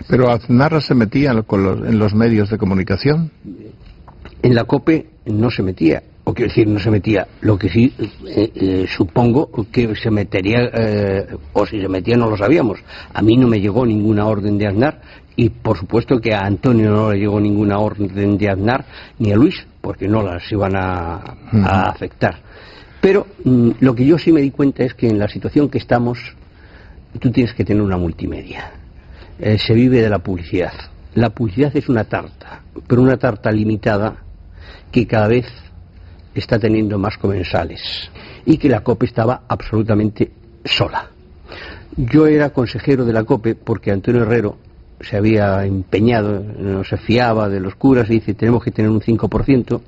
Pero Aznar se metía en los medios de comunicación. En la COPE no se metía, o quiero decir, no se metía. Lo que sí, supongo que se metería, o si se metía no lo sabíamos. A mí no me llegó ninguna orden de Aznar, y por supuesto que a Antonio no le llegó ninguna orden de Aznar, ni a Luis, porque no las iban a afectar. Pero lo que yo sí me di cuenta es que en la situación que estamos, tú tienes que tener una multimedia. Se vive de la publicidad. La publicidad es una tarta, pero una tarta limitada que cada vez está teniendo más comensales, y que la COPE estaba absolutamente sola. Yo era consejero de la COPE porque Antonio Herrero se había empeñado, no se fiaba de los curas, y dice, tenemos que tener un 5%,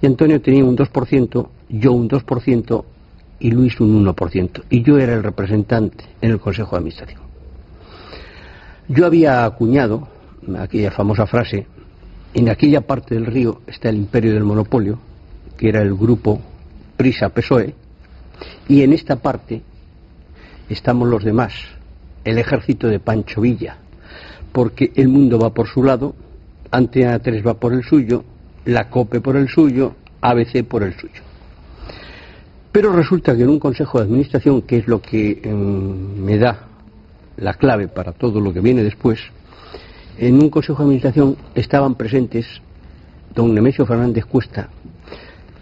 y Antonio tenía un 2%, yo un 2%, y Luis un 1%, y yo era el representante en el Consejo de Administración. Yo había acuñado aquella famosa frase: en aquella parte del río está el imperio del monopolio, que era el grupo Prisa-PSOE, y en esta parte estamos los demás, el ejército de Pancho Villa, porque el mundo va por su lado, Antena 3 va por el suyo, la COPE por el suyo, ABC por el suyo. Pero resulta que en un consejo de administración, que es lo que me da la clave para todo lo que viene después, en un consejo de administración estaban presentes don Nemesio Fernández Cuesta,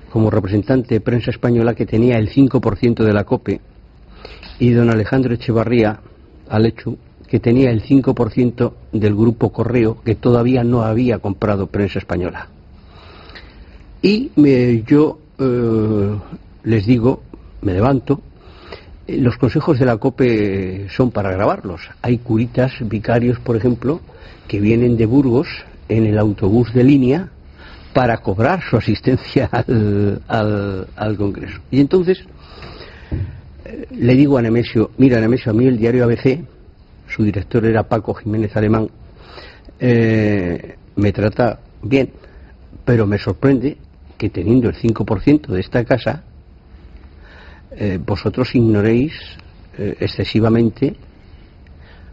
como representante de Prensa Española, que tenía el 5% de la COPE, y don Alejandro Echevarría Alechu, que tenía el 5% del grupo Correo, que todavía no había comprado Prensa Española. Y yo les digo, me levanto, los consejos de la COPE son para grabarlos. Hay curitas, vicarios, por ejemplo, que vienen de Burgos en el autobús de línea para cobrar su asistencia al Congreso. Y entonces le digo a Nemesio, mira Nemesio, a mí el diario ABC, su director era Paco Jiménez Alemán, me trata bien, pero me sorprende que teniendo el 5% de esta casa, vosotros ignoréis excesivamente,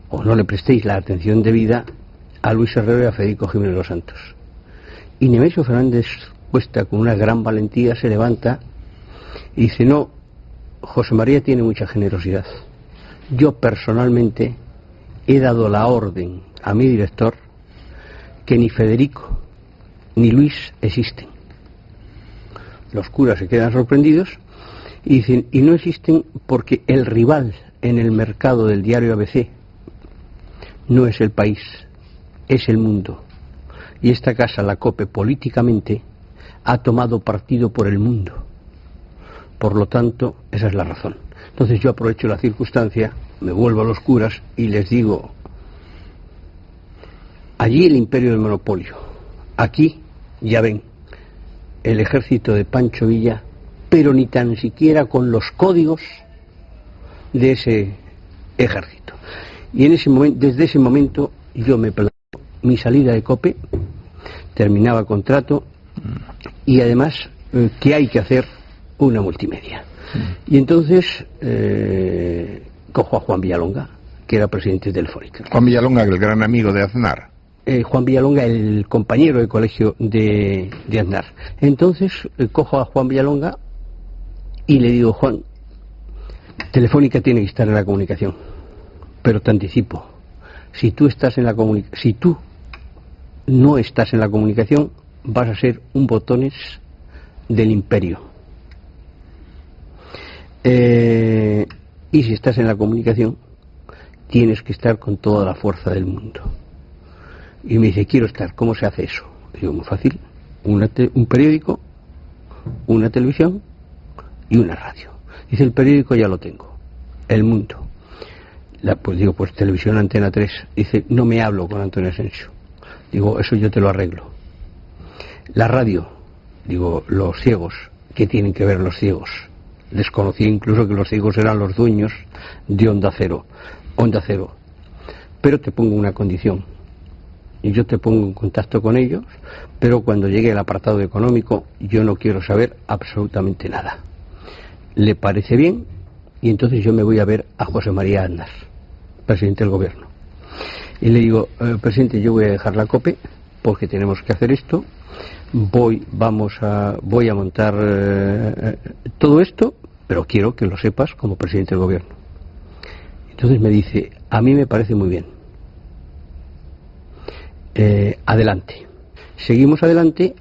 o no le prestéis la atención debida a Luis Herrero y a Federico Jiménez Los Santos. Y Nemesio Fernández Cuesta, con una gran valentía, se levanta y dice, no, José María tiene mucha generosidad. Yo personalmente he dado la orden a mi director que ni Federico ni Luis existen. Los curas se quedan sorprendidos y dicen, y no existen porque el rival en el mercado del diario ABC no es el país, es el mundo. Y esta casa, la COPE, políticamente ha tomado partido por el mundo. Por lo tanto, esa es la razón. Entonces yo aprovecho la circunstancia, me vuelvo a los curas y les digo, allí el imperio del monopolio, aquí, ya ven, el ejército de Pancho Villa, pero ni tan siquiera con los códigos de ese ejército. Y en ese momento, desde ese momento, yo me planteo mi salida de COPE, terminaba el contrato, y además que hay que hacer una multimedia. Y entonces cojo a Juan Villalonga, que era presidente del Fórica. Juan Villalonga, el gran amigo de Aznar. Juan Villalonga, el compañero de colegio de Aznar. Entonces cojo a Juan Villalonga y le digo, Juan, Telefónica tiene que estar en la comunicación, pero te anticipo, si tú no estás en la comunicación, vas a ser un botones del imperio. Y si estás en la comunicación, tienes que estar con toda la fuerza del mundo. Y me dice, quiero estar. ¿Cómo se hace eso? Digo, muy fácil. Un periódico, una televisión y una radio. Dice, el periódico ya lo tengo, El Mundo. Pues digo, pues televisión, Antena 3. Dice, no me hablo con Antonio Asensio. Digo, eso yo te lo arreglo. La radio. Digo, los ciegos. ¿Qué tienen que ver los ciegos? Desconocía incluso que los ciegos eran los dueños de Onda Cero. Pero te pongo una condición. Y yo te pongo en contacto con ellos, pero cuando llegue el apartado económico, yo no quiero saber absolutamente nada. ¿Le parece bien? Y entonces yo me voy a ver a José María Aznar, presidente del gobierno. Y le digo, presidente, yo voy a dejar la COPE porque tenemos que hacer esto. Voy a montar todo esto, pero quiero que lo sepas como presidente del gobierno. Entonces me dice, a mí me parece muy bien. Adelante. Seguimos adelante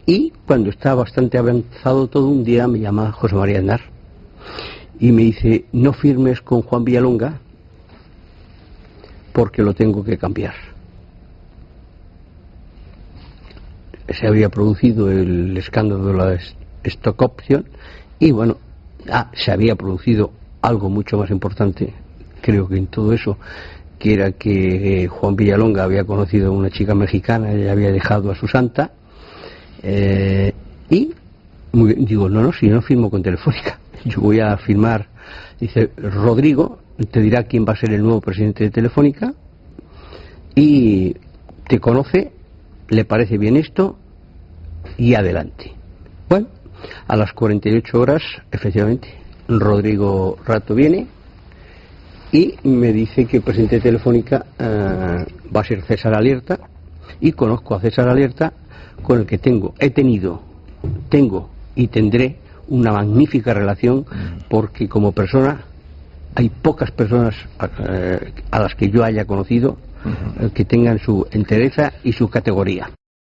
y cuando está bastante avanzado todo, un día me llama José María Aznar y me dice, no firmes con Juan Villalonga porque lo tengo que cambiar. Se había producido el escándalo de la stock option y bueno, se había producido algo mucho más importante, creo que en todo eso, que era que Juan Villalonga había conocido a una chica mexicana y había dejado a su santa, y digo, no, si no firmo con Telefónica, yo voy a firmar. Dice, Rodrigo te dirá quién va a ser el nuevo presidente de Telefónica y te conoce, le parece bien esto y adelante. Bueno, a las 48 horas, efectivamente, Rodrigo Rato viene y me dice que el presidente de Telefónica va a ser César Alierta, y conozco a César Alierta, con el que tengo y tendré una magnífica relación, porque como persona hay pocas personas a las que yo haya conocido que tengan su entereza y su categoría.